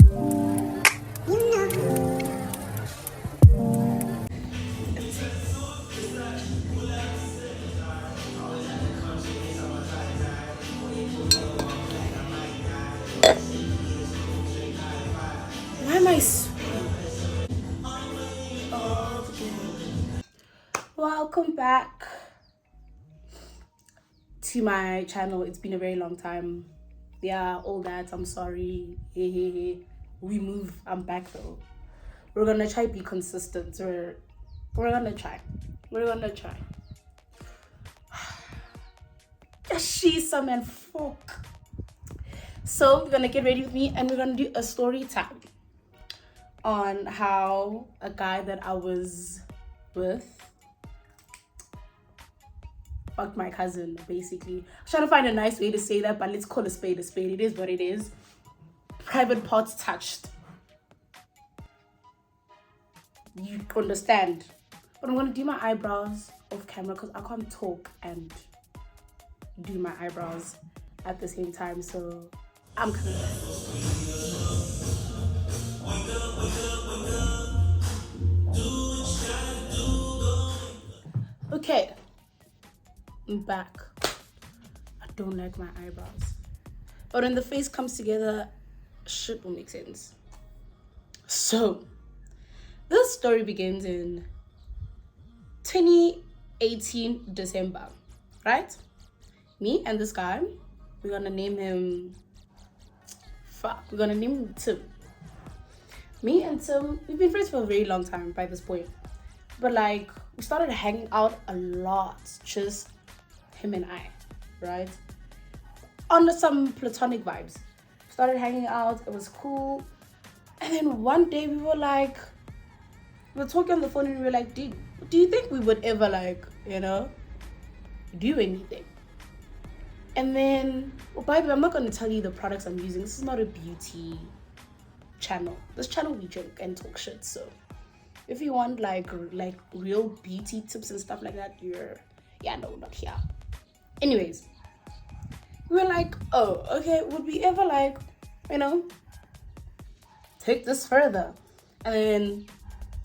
Why am I? Welcome back to my channel. It's been a very long time. Yeah, all that. I'm sorry. Hey, hey, hey. We move. I'm back though. We're gonna try to be consistent. We're gonna try. We're gonna try. She's some and folk. So we're gonna get ready with me, and we're gonna do a story time on how a guy that I was with fucked my cousin, basically. I was trying to find a nice way to say that, but let's call a spade a spade. It is what it is. Private parts touched. You understand? But I'm gonna do my eyebrows off camera because I can't talk and do my eyebrows at the same time. So I'm coming back. Okay, I'm back. I don't like my eyebrows, but when the face comes together, shit will make sense. So this story begins in 2018 December, right? Me and this guy, we're gonna name him Tim. Me and Tim, we've been friends for a very long time by this point, but like we started hanging out a lot, just him and I, right? Under some platonic vibes. Started hanging out, it was cool. And then one day we were talking on the phone and we were like, dude, do you think we would ever do anything? And then, by the way, I'm not going to tell you the products I'm using. This is not a beauty channel. This channel we drink and talk shit. So if you want like real beauty tips and stuff like that, no, not here. Anyways, we were like, oh, okay, would we ever take this further? And then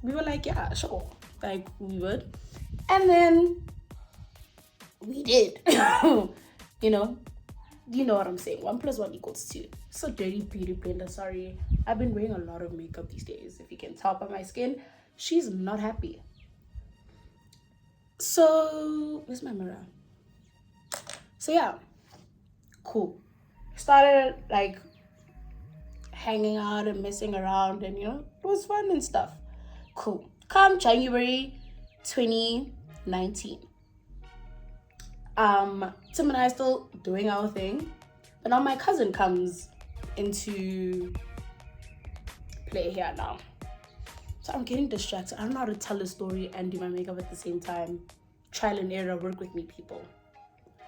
we were like, yeah, sure, like we would. And then we did. You know what I'm saying. 1 + 1 = 2. So dirty beauty blender. Sorry, I've been wearing a lot of makeup these days. If you can tell by my skin, she's not happy. So where's my mirror? So yeah, cool. Started like hanging out and messing around, and it was fun and stuff. Cool. Come January 2019. Tim and I are still doing our thing, but now my cousin comes into play here now. So I'm getting distracted. I don't know how to tell a story and do my makeup at the same time. Trial and error. Work with me, people.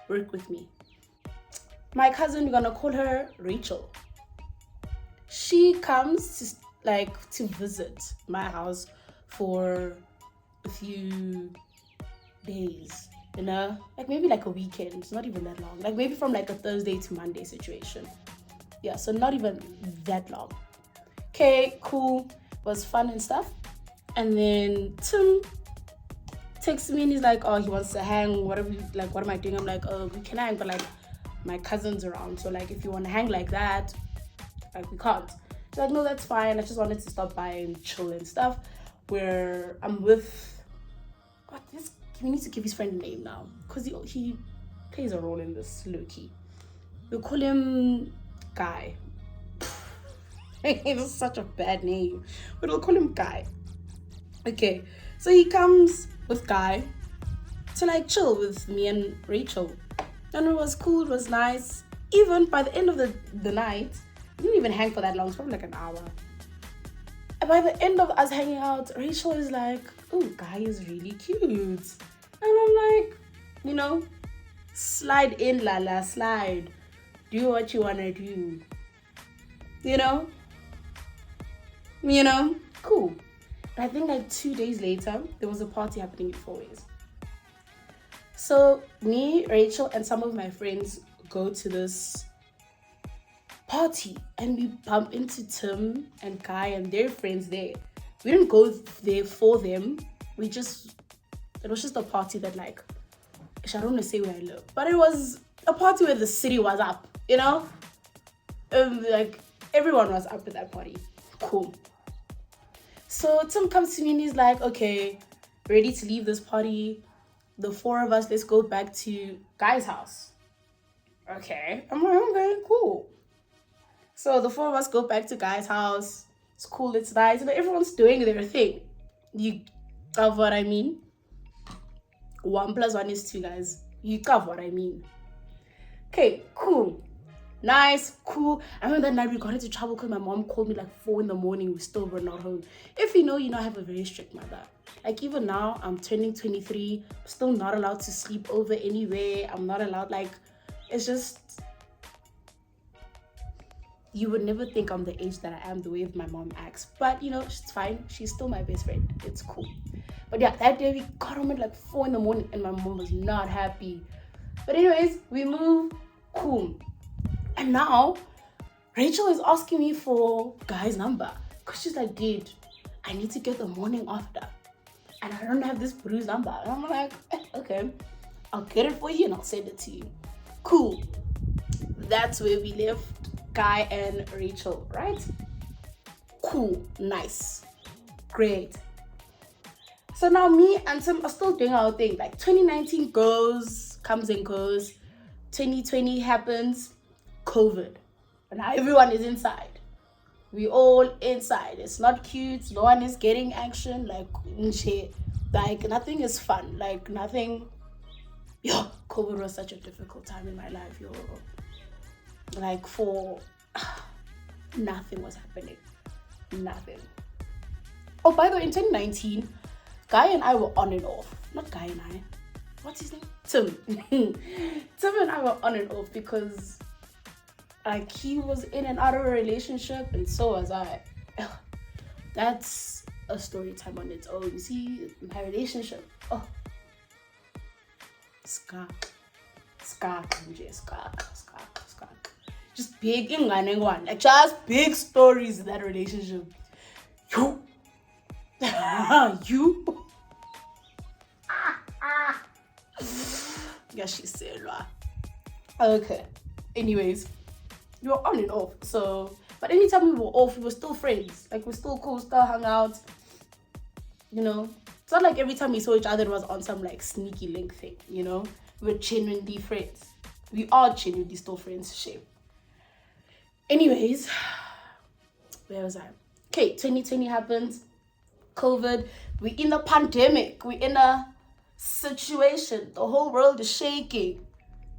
Work with me. My cousin, we're gonna call her Rachel. She comes to visit my house for a few days, maybe like a weekend. It's not even that long. Like maybe from like a Thursday to Monday situation. Yeah, so not even that long. Okay, cool. It was fun and stuff. And then Tim texts me and he's like, oh, he wants to hang. What am I doing? I'm like, oh, we can hang, but like my cousin's around. So like if you want to hang like that, like we can't. She's like, no, that's fine. I just wanted to stop by and chill and stuff. Where I'm with we need to give his friend a name now, because he plays a role in this, low-key. We'll call him Guy. It's such a bad name, but we'll call him Guy. Okay, so he comes with Guy to chill with me and Rachel, and it was cool. It was nice. Even by the end of the night, we didn't even hang for that long. It's probably like an hour. And by the end of us hanging out, Rachel is like, oh, Guy is really cute. And I'm like, slide in, Lala, slide. Do what you want to do. Cool. But I think 2 days later, there was a party happening at Four Ways. So me, Rachel, and some of my friends go to this party, and we bump into Tim and Kai and their friends there. We didn't go there for them. It was just a party that, like, I don't want to say where I live, but it was a party where the city was up, you know? Like, everyone was up at that party. Cool. So Tim comes to me and he's like, okay, ready to leave this party. The four of us, let's go back to Guy's house. Okay. I'm like, okay, cool. So the four of us go back to Guy's house. It's cool, it's nice. You know, everyone's doing their thing. You got what I mean? 1 + 1 is 2, guys. You got what I mean? Okay, cool. Nice, cool. I remember that night we got into trouble because my mom called me like 4 in the morning. We still were not home. If you know, I have a very strict mother. Like, even now, I'm turning 23. I'm still not allowed to sleep over anywhere. I'm not allowed, like, it's just... You would never think I'm the age that I am the way my mom acts. But, it's fine. She's still my best friend. It's cool. But yeah, that day we got home at like 4 in the morning and my mom was not happy. But anyways, we moved. Cool. And now, Rachel is asking me for Guy's number. Because she's like, dude, I need to get the morning after. And I don't have this Bruce number. And I'm like, okay, I'll get it for you and I'll send it to you. Cool. That's where we left Guy and Rachel, right? Cool. Nice. Great. So now me and Tim are still doing our thing. Like, 2019 comes and goes. 2020 happens. COVID. And now everyone is inside. We all inside. It's not cute. No one is getting action. Like, shit. Like, nothing is fun. Like, nothing. Yo, COVID was such a difficult time in my life, yo. Like, nothing was happening. Nothing. Oh, by the way, in 2019, Guy and I were on and off. Not Guy and I. What's his name? Tim. Tim and I were on and off because, like, he was in and out of a relationship and so was I. That's a story time on its own. You see, my relationship. Oh. Skak. Just big one. Like, just big stories in that relationship. You. Yeah, she said, okay. Anyways, we were on and off. So, but anytime we were off, we were still friends. Like, we're still cool, still hung out. It's not like every time we saw each other it was on some like sneaky link thing. We're genuinely friends. We are genuinely still friends. Shame. Anyways, where was I? Okay, 2020 happens. COVID. We're in a pandemic. We're in a situation. The whole world is shaking.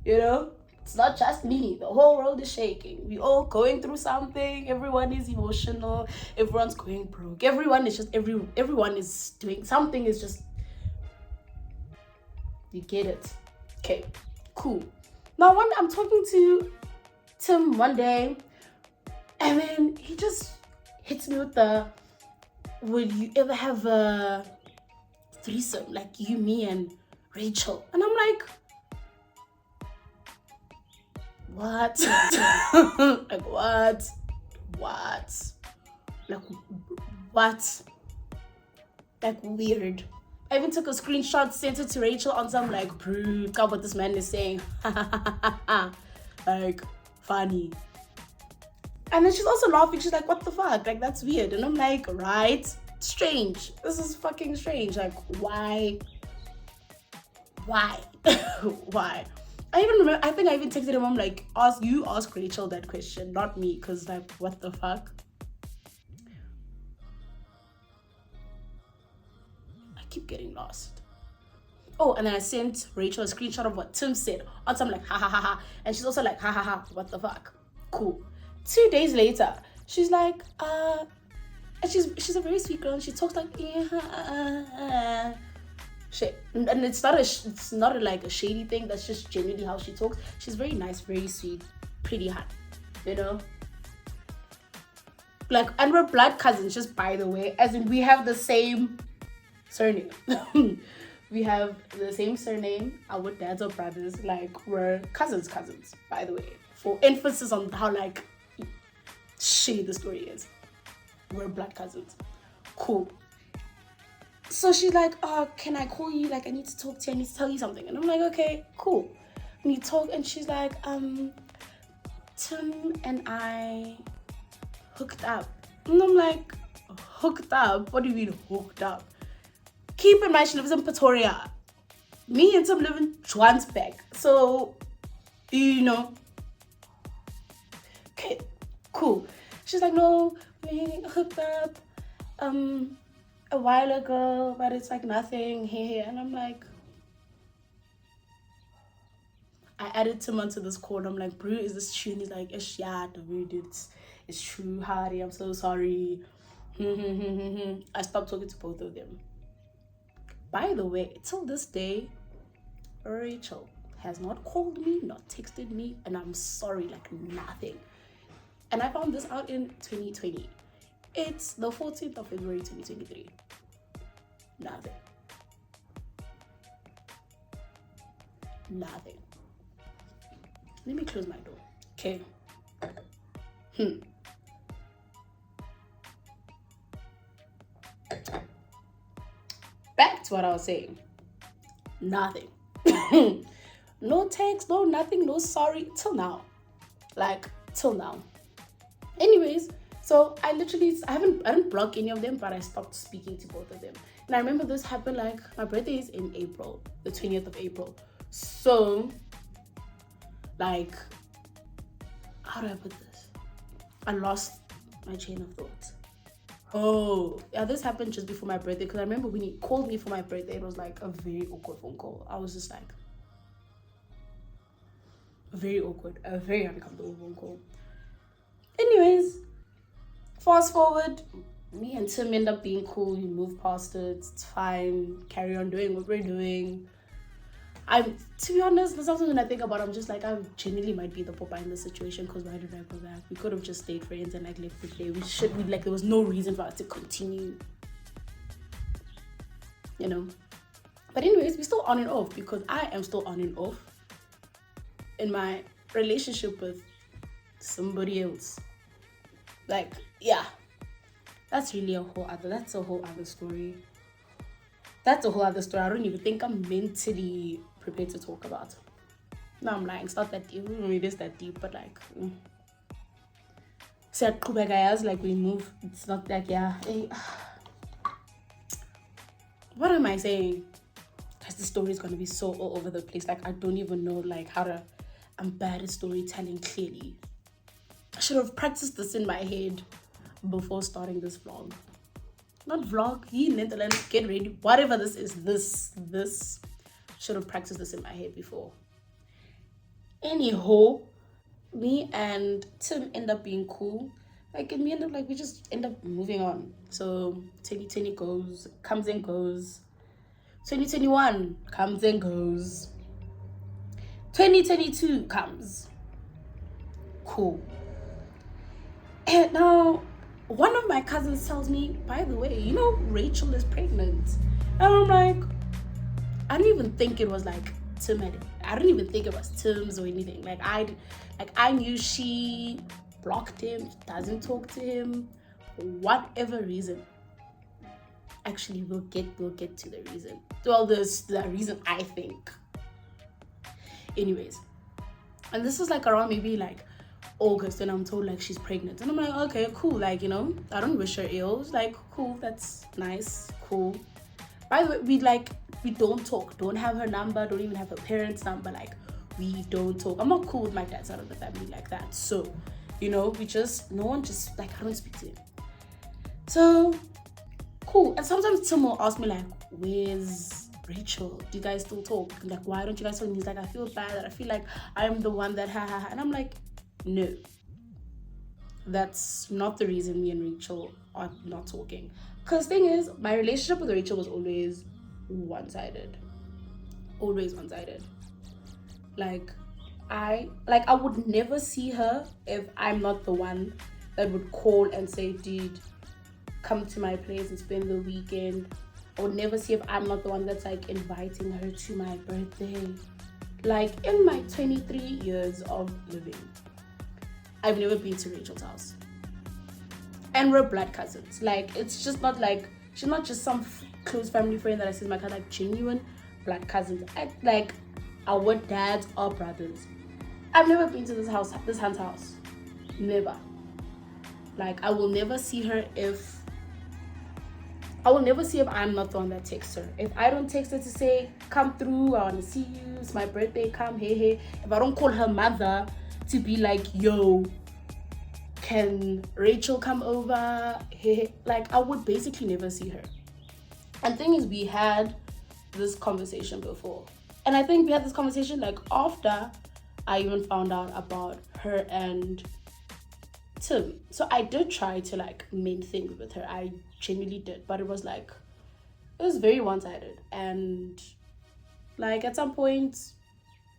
It's not just me. The whole world is shaking. We're all going through something. Everyone is emotional. Everyone's going broke. Everyone is doing something. Is just, you get it. Okay, cool. Now, one day I'm talking to Tim one day, and then he just hits me with the, would you ever have a threesome, like you, me, and Rachel? And I'm like, what? Like, what? Like, what? Like, weird. I even took a screenshot, sent it to Rachel on some, like, bro, look what this man is saying. Like, funny. And then she's also laughing. She's like, what the fuck? Like, that's weird. And I'm like, right? Strange. This is fucking strange. Like, why? Why? I even remember, I think I even texted him, I'm like, ask Rachel that question, not me, because, like, what the fuck? I keep getting lost. Oh, and then I sent Rachel a screenshot of what Tim said. On some, like, ha ha ha ha. And she's also like, ha ha ha, what the fuck? Cool. 2 days later, she's like, and she's a very sweet girl, and she talks like, yeah, shit. And it's not like a shady thing. That's just genuinely how she talks. She's very nice, very sweet, pretty hot, like, and we're blood cousins, just by the way, as in we have the same surname. We have the same surname. Our dads are brothers. Like, we're cousins, by the way, for emphasis on how, like, shady the story is. We're blood cousins. Cool. So she's like, oh, can I call you? Like, I need to talk to you. I need to tell you something. And I'm like, okay, cool. And you talk, and she's like, Tim and I hooked up. And I'm like, hooked up? What do you mean hooked up? Keep in mind, she lives in Pretoria. Me and Tim live in Johannesburg. So, you know. Okay, cool. She's like, no, we hooked up a while ago, but it's like nothing here. And I'm like, I added Tim onto this call. I'm like, bro, is this true? And he's like, yeah, dude, it's true, Harry. I'm so sorry. I stopped talking to both of them. By the way, till this day, Rachel has not called me, not texted me, and I'm sorry, like nothing. And I found this out in 2020. It's the 14th of February 2023. Nothing. Let me close my door. Okay. Back to what I was saying. Nothing. No text, no nothing, no sorry. Till now. Anyways, so I didn't block any of them, but I stopped speaking to both of them. And I remember this happened, like, my birthday is in April, the 20th of April. So, like, how do I put this? I lost my chain of thought. Oh, yeah, this happened just before my birthday, because I remember when he called me for my birthday, it was like a very awkward phone call. I was just like, very awkward, a very uncomfortable phone call. Anyways, fast forward, me and Tim end up being cool. We move past it, it's fine, carry on doing what we're doing. To be honest, there's something when I think about it, I'm just like, I genuinely might be the papa in this situation, because why did I go back? We could have just stayed friends and like left the day. There was no reason for us to continue, you know. But anyways, we're still on and off, because I am still on and off in my relationship with somebody else. Like, yeah, that's a whole other story. I don't even think I'm mentally prepared to talk about. No, I'm lying. It's not that deep. It is that deep, but like, like we move. It's not like, yeah. What am I saying? Because the story is gonna be so all over the place. Like, I don't even know like how to. I'm bad at storytelling. Clearly, I should have practiced this in my head before starting this vlog. Not vlog, get ready. Whatever this is, this should have practiced this in my head before. Anyhow, me and Tim end up being cool. Like, and we end up we just end up moving on. So 2020 comes and goes. 2021 comes and goes. 2022 comes. Cool. And now, one of my cousins tells me, by the way, you know, Rachel is pregnant. And I'm like, I didn't even think it was like Tim. I didn't even think it was Tim's or anything. Like, I knew she blocked him, doesn't talk to him, for whatever reason. Actually, we'll get to the reason. Well, there's the reason, I think. Anyways, and this is like around maybe like August, and I'm told like she's pregnant, and I'm like, okay, cool, like, you know, I don't wish her ill. It's like, cool, that's nice, cool. By the way, we don't talk, don't have her number, don't even have her parents' number. Like, we don't talk. I'm not cool with my dad's side of the family like that. So, you know, I don't speak to him. So cool. And sometimes Tim will ask me like, where's Rachel? Do you guys still talk? I'm like, why don't you guys talk? And he's like, I feel bad. I feel like I'm the one that and I'm like, no, that's not the reason me and Rachel are not talking. Because thing is, my relationship with Rachel was always one-sided. Always one-sided. Like, I would never see her if I'm not the one that would call and say, dude, come to my place and spend the weekend. I would never see if I'm not the one that's like inviting her to my birthday. Like, in my 23 years of living, I've never been to Rachel's house. And we're blood cousins. Like, it's just not like, she's not just some close family friend that I see my cousin, like genuine blood cousins. Like, our dads are brothers. I've never been to this aunt's house. Never. Like, I will never see if I'm not the one that texts her. If I don't text her to say, come through, I want to see you, it's my birthday, come, hey. If I don't call her mother to be like, yo, can Rachel come over? Hey. Like, I would basically never see her. And thing is, we had this conversation before. And I think we had this conversation like after I even found out about her and Tim. So I did try to like mend things with her. I genuinely did, but it was very one-sided. And like at some point,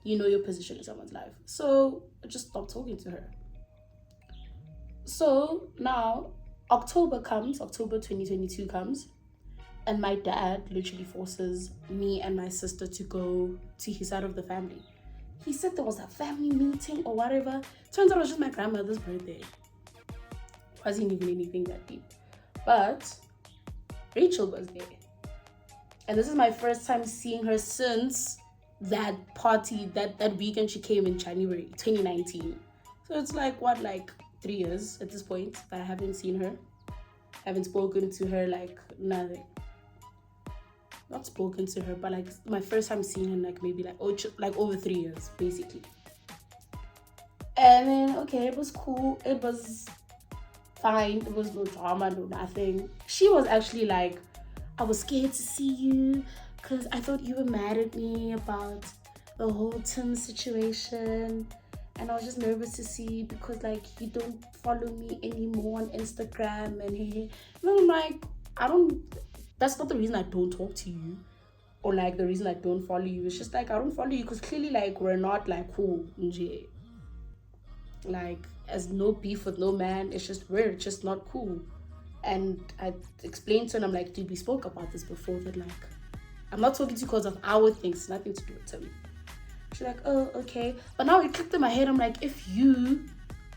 you know your position in someone's life. So I just stopped talking to her. So now October 2022 comes, and my dad literally forces me and my sister to go to his side of the family. He said there was a family meeting or whatever. Turns out it was just my grandmother's birthday. Wasn't even anything that deep. But Rachel was there. And this is my first time seeing her since that party, that weekend she came in January 2019. So it's like 3 years at this point that I haven't seen her. I haven't spoken to her, like nothing. Not spoken to her, but like my first time seeing her, like maybe like over 3 years, basically. And then, okay, it was cool. It was fine. It was no drama, no nothing. She was actually like, I was scared to see you because I thought you were mad at me about the whole Tim situation. And I was just nervous to see you because like you don't follow me anymore on Instagram. And I'm like, that's not the reason I don't talk to you. Or like the reason I don't follow you. It's just like I don't follow you because clearly like we're not like cool. Like, as no beef with no man, it's just not cool. And I explained to him, I'm like, dude, we spoke about this before, that like, I'm not talking to you because of our things, nothing to do with Tim. She's like, oh, okay. But now it clicked in my head, I'm like, if you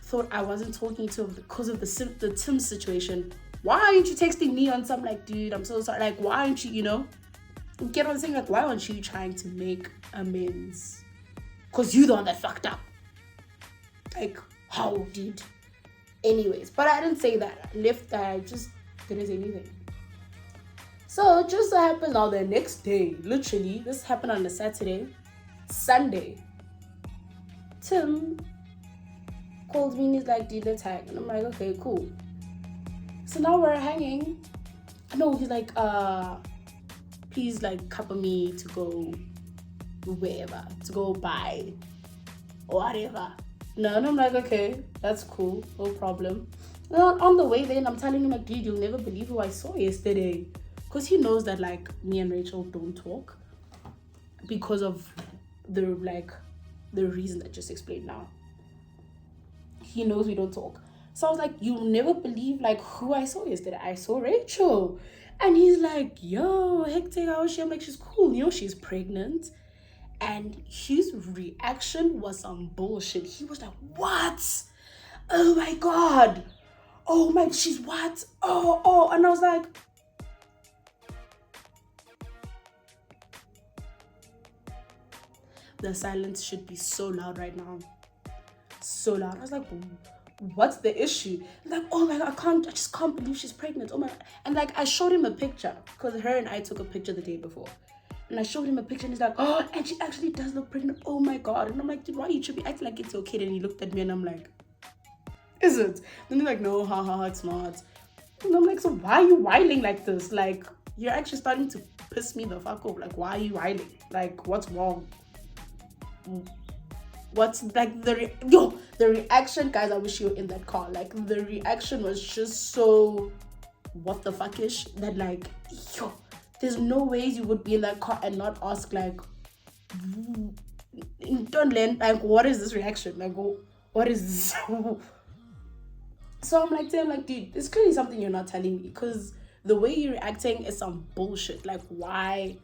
thought I wasn't talking to him because of the Tim situation, why aren't you texting me on some like, dude, I'm so sorry. Like, why aren't you, get what I'm saying? Like, why aren't you trying to make amends? Because you're the one that fucked up. Like, how did? Anyways, but I didn't say that. I just didn't say anything. So just so happened now the next day, literally, this happened on a Saturday, Sunday, Tim called me and he's like, dude, let's hang. And I'm like, okay, cool. So now we're hanging. No, he's like, please like cover me to go wherever, to go buy or whatever. No, and I'm like, okay, that's cool, no problem. And on the way there, I'm telling him like, dude, you'll never believe who I saw yesterday. Because he knows that like me and Rachel don't talk because of the reason I just explained now. He knows we don't talk. So I was like, you'll never believe like who I saw yesterday. I saw Rachel. And he's like, yo, hectic, how is she? I'm like, she's cool, she's pregnant. And his reaction was some bullshit. He was like, what? Oh my God. Oh my, she's what? Oh. And I was like, the silence should be so loud right now. So loud. I was like, what's the issue? Like, oh my God, I just can't believe she's pregnant. Oh my God. And like, I showed him a picture because her and I took a picture the day before. And I showed him a picture and he's like, oh, and she actually does look pregnant. Oh my God. And I'm like, dude, why you should be acting like it's okay? And he looked at me and I'm like, is it? And he's like, no, haha, it's not. And I'm like, so why are you whining like this? Like, you're actually starting to piss me the fuck off. Like, why are you whining? Like, what's wrong? What's like the reaction, guys? I wish you were in that car. Like, the reaction was just so what the fuck-ish that like, yo, there's no ways you would be in that car and not ask like, don't learn, like, what is this reaction? Like, what is this? So I'm like, dude, it's clearly something you're not telling me because the way you're reacting is some bullshit. Like, why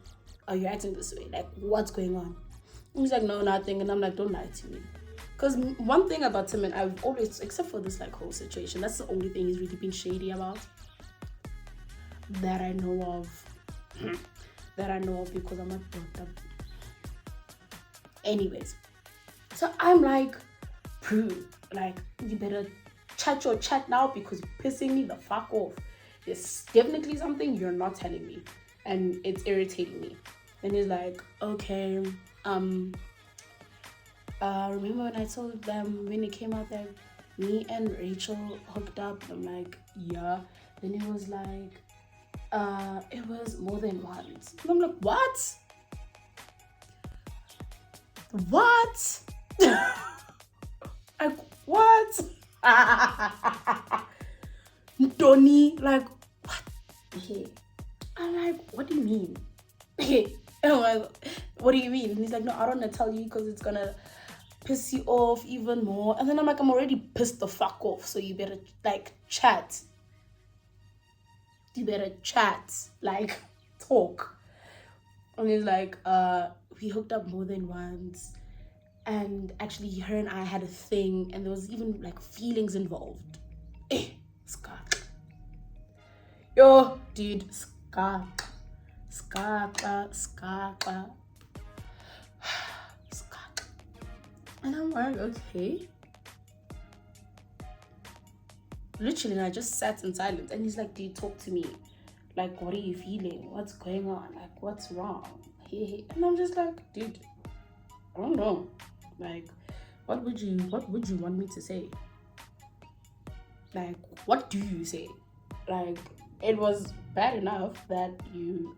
are you acting this way? Like, what's going on? And he's like, no, nothing. And I'm like, don't lie to me. Because one thing about Tim, and I've always, except for this like whole situation, that's the only thing he's really been shady about that I know of. That I know of, because I'm not brought up. Anyways, so I'm like, bro, like, you better chat your chat now, because you're pissing me the fuck off. There's definitely something you're not telling me, and it's irritating me. And he's like, okay, remember when I told them when it came out that me and Rachel hooked up? I'm like, yeah. Then he was like, it was more than once. And I'm like, what? What? Like, what? Tony, like, what? Hey. I'm like, what do you mean? Hey. I'm like, what do you mean? And he's like, no, I don't want to tell you because it's gonna piss you off even more. And then I'm like, I'm already pissed the fuck off, so you better like chat. You better chat, like talk. And he's like, we hooked up more than once, and actually her and I had a thing, and there was even like feelings involved. Scar. Yo, dude, scar. And I'm like, okay. Literally, and I just sat in silence. And he's like, dude, talk to me. Like, what are you feeling? What's going on? Like, what's wrong? And I'm just like, dude, I don't know. Like, what would you want me to say? Like, what do you say? Like, it was bad enough that you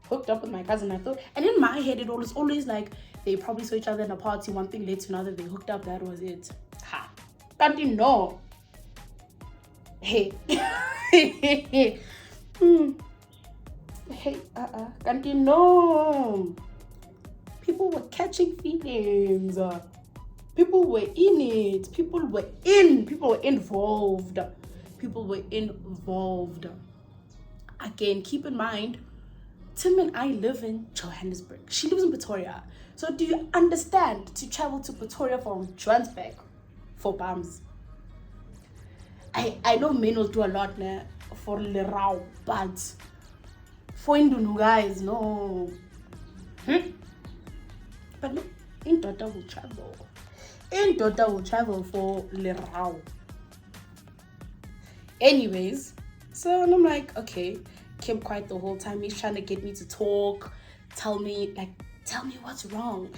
hooked up with my cousin, I thought. And in my head, it was always like, they probably saw each other in a party, one thing led to another, they hooked up, that was it. Ha. Can't you know? Hey. Hey, can't you know? People were catching feelings. People were in it. People were involved. Again, keep in mind, Tim and I live in Johannesburg. She lives in Pretoria. So do you understand, to travel to Pretoria from Johannesburg for bums? I know men will do a lot now for Lerao, but for Indunu guys, no. But no, Indota will travel. Indota will travel for Lerao. Anyways, so I'm like, okay, kept quiet the whole time. He's trying to get me to talk, tell me what's wrong,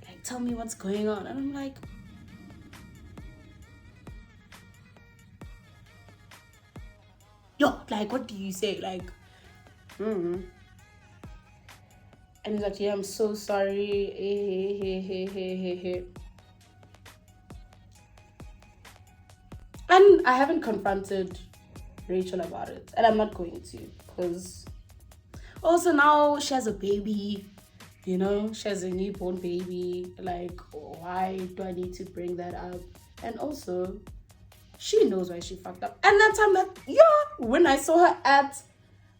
like tell me what's going on. And I'm like, yo, like, what do you say? Like, And he's like, yeah, I'm so sorry. And I haven't confronted Rachel about it, and I'm not going to, because also now she has a baby, you know, she has a newborn baby. Like, why do I need to bring that up? And also, she knows why she fucked up. And that time when I saw her at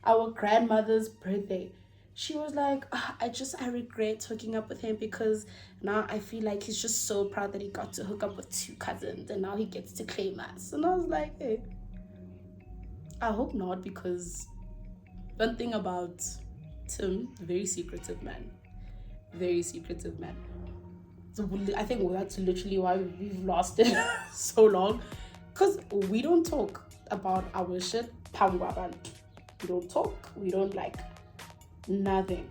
our grandmother's birthday, she was like, I regret hooking up with him, because now I feel like he's just so proud that he got to hook up with 2 cousins and now he gets to claim us. And I was like, hey, I hope not, because one thing about Tim, very secretive man. So I think that's literally why we've lost it so long, because we don't talk about our shit. We don't talk. We don't like nothing.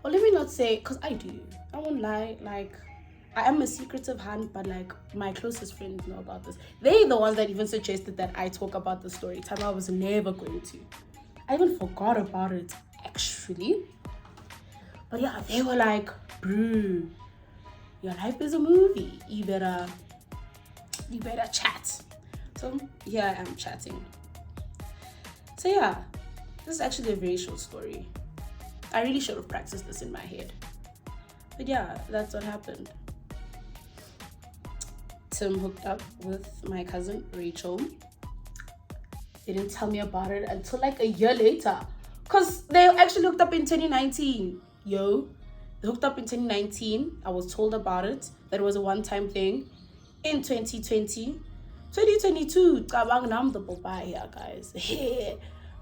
Well, let me not say, because I do. I won't lie. Like, I am a secretive hand, but like my closest friends know about this. They're the ones that even suggested that I talk about the story time. I was never going to. I even forgot about it, actually. But yeah, they were like, bro, your life is a movie. You better chat. So yeah, I'm chatting. So yeah, this is actually a very short story. I really should have practiced this in my head. But yeah, that's what happened. Tim hooked up with my cousin Rachel. They didn't tell me about it until like a year later, because they actually hooked up in 2019. They hooked up in 2019. I was told about it, that it was a one-time thing. In 2020, 2022, cabang, now I'm the Popeye here, guys.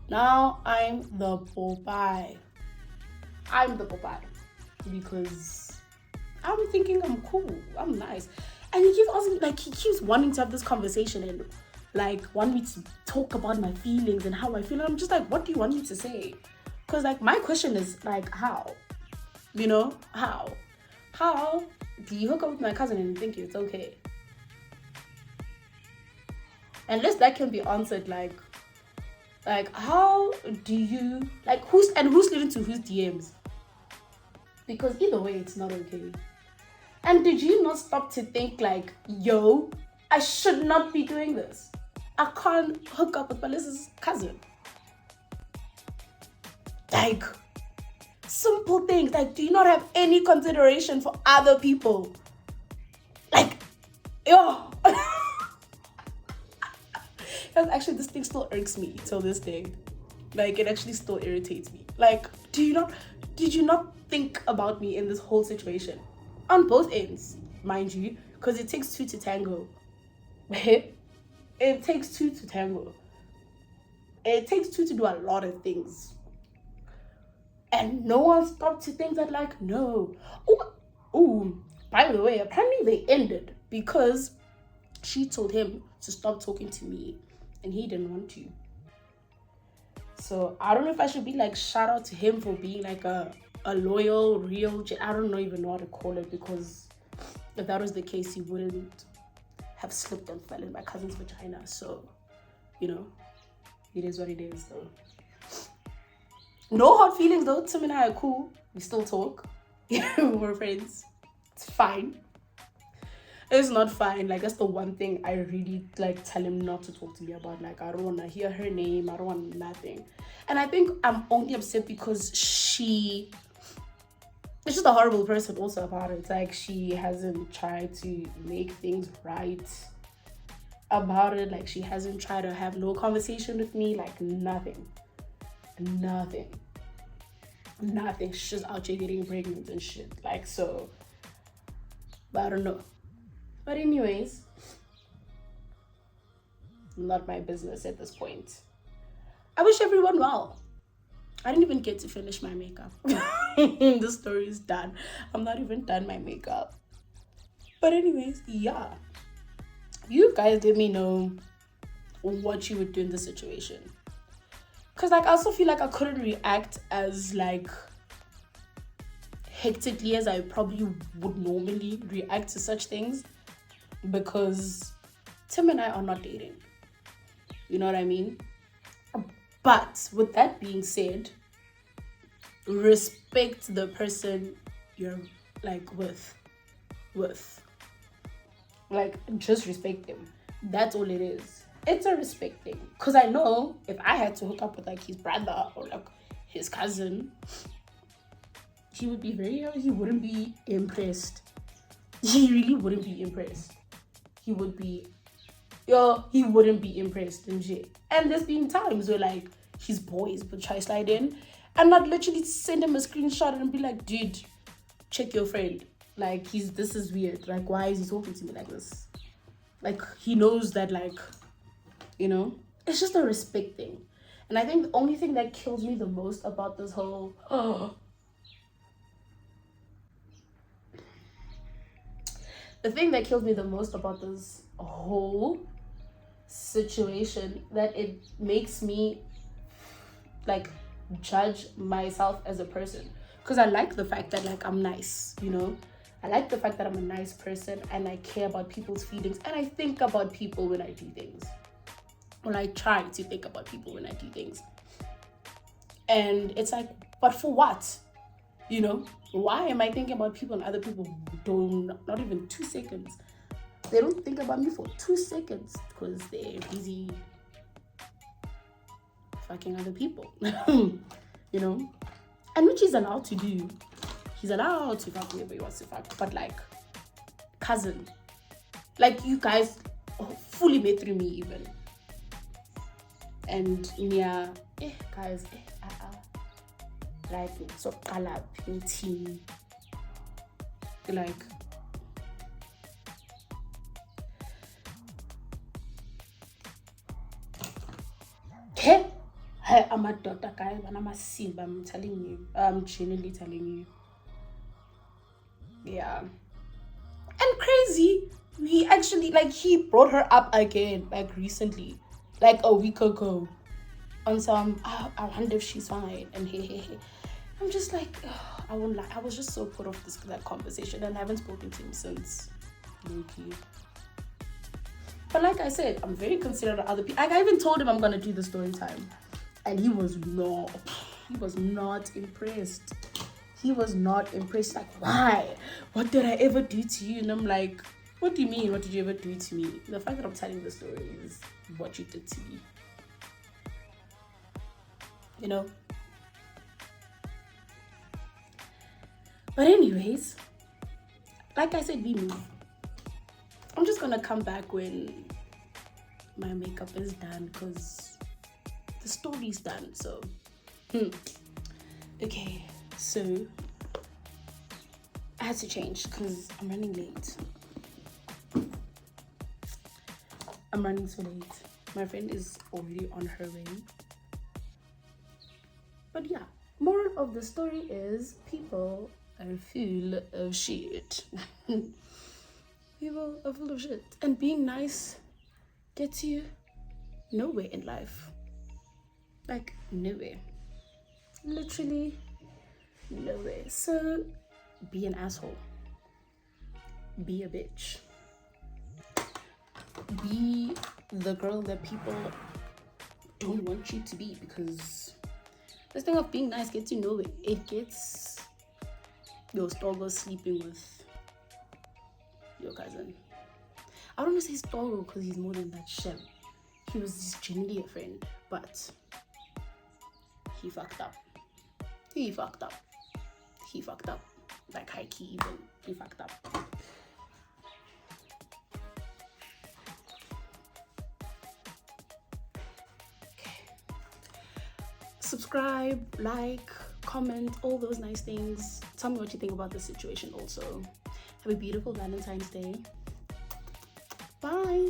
Now I'm the Popeye. I'm the Popeye. Because I'm thinking I'm cool. I'm nice. And he keeps asking, like, he keeps wanting to have this conversation and, like, want me to talk about my feelings and how I feel. And I'm just like, what do you want me to say? Because, like, my question is, like, how? You know? How? How do you hook up with my cousin and think it's okay? Unless that can be answered, like, how do you, like, who's leading to whose DMs? Because either way, it's not okay. And did you not stop to think, like, yo, I should not be doing this. I can't hook up with Melissa's cousin. Like, simple things. Like, do you not have any consideration for other people? Like, yo. Actually, this thing still irks me till this day. Like, it actually still irritates me. Like, did you not think about me in this whole situation? On both ends, mind you, because it takes two to tango. It takes two to tango. It takes two to do a lot of things. And no one stopped to think that, like, no. Ooh, by the way, apparently they ended because she told him to stop talking to me and he didn't want to. So I don't know if I should be like, shout out to him for being like a loyal, real, I don't even know how to call it, because if that was the case, he wouldn't have slipped and fell in my cousin's vagina. So, you know, it is what it is though. No hard feelings though. Tim and I are cool. We still talk. We're friends. It's fine. It's not fine. Like, that's the one thing I really like tell him not to talk to me about. Like, I don't want to hear her name. I don't want nothing. And I think I'm only upset because she's just a horrible person also about it. Like, she hasn't tried to make things right about it. Like, she hasn't tried to have no conversation with me. Like, nothing. She's just out here getting pregnant and shit. Like, so, but I don't know. But anyways, not my business at this point. I wish everyone well. I didn't even get to finish my makeup. The story is done. I'm not even done my makeup. But anyways, yeah. You guys let me know what you would do in this situation. Because, like, I also feel like I couldn't react as, like, hectically as I probably would normally react to such things. Because Tim and I are not dating. You know what I mean? But with that being said, respect the person you're, like, with. Like, just respect them. That's all it is. It's a respect thing. Because I know if I had to hook up with, like, his brother or, like, his cousin, he wouldn't be impressed. He really wouldn't be impressed. He wouldn't be impressed and shit. And there's been times where, like, his boys would try slide in and I'd literally send him a screenshot and be like, dude, check your friend. Like, this is weird. Like, why is he talking to me like this? Like, he knows that, like, you know, it's just a respect thing. And I think the only thing that kills me the most about this whole, the thing that kills me the most about this whole situation, that it makes me, like, judge myself as a person. Because I like the fact that, like, I'm nice, you know? I like the fact that I'm a nice person and I care about people's feelings and I think about people when I do things. When I try to think about people when I do things. And it's like, but for what? You know? Why am I thinking about people and other people don't, not even 2 seconds? They don't think about me for 2 seconds because they're busy fucking other people. You know? And which he's allowed to do. He's allowed to fuck whoever he wants to fuck. But, like, cousin. Like, you guys fully made through me even. And yeah, guys, like, so team. Like, hey, I'm a daughter guy, and I'm a simp. I'm telling you. I'm genuinely telling you. Yeah. And crazy, he brought her up again, like recently, like a week ago, on some, I wonder if she's fine, and hey. I'm just like, I won't lie, I was just so put off that conversation, and I haven't spoken to him since. Low-key. But like I said, I'm very considerate of other people. Like, I even told him I'm gonna do the story time, and he was not impressed. He was not impressed. Like, why? What did I ever do to you? And I'm like, what do you mean? What did you ever do to me? The fact that I'm telling the story is what you did to me. You know? But anyways, like I said, we move. I'm just gonna come back when my makeup is done, because the story's done. So, okay. So, I had to change because I'm running late. I'm running so late. My friend is already on her way. But yeah, moral of the story is people are full of shit. People are full of shit. And being nice gets you nowhere in life. Like, nowhere. Literally nowhere. So, be an asshole. Be a bitch. Be the girl that people don't want you to be, because this thing of being nice gets you nowhere. It gets your Stogo sleeping with your cousin. I don't want to say Stogo because he's more than that shit. He was just genuinely a friend, but he fucked up. He fucked up. Like, high key even. He fucked up. Okay. Subscribe, like, comment, all those nice things. Tell me what you think about the situation also. Have a beautiful Valentine's Day. Bye.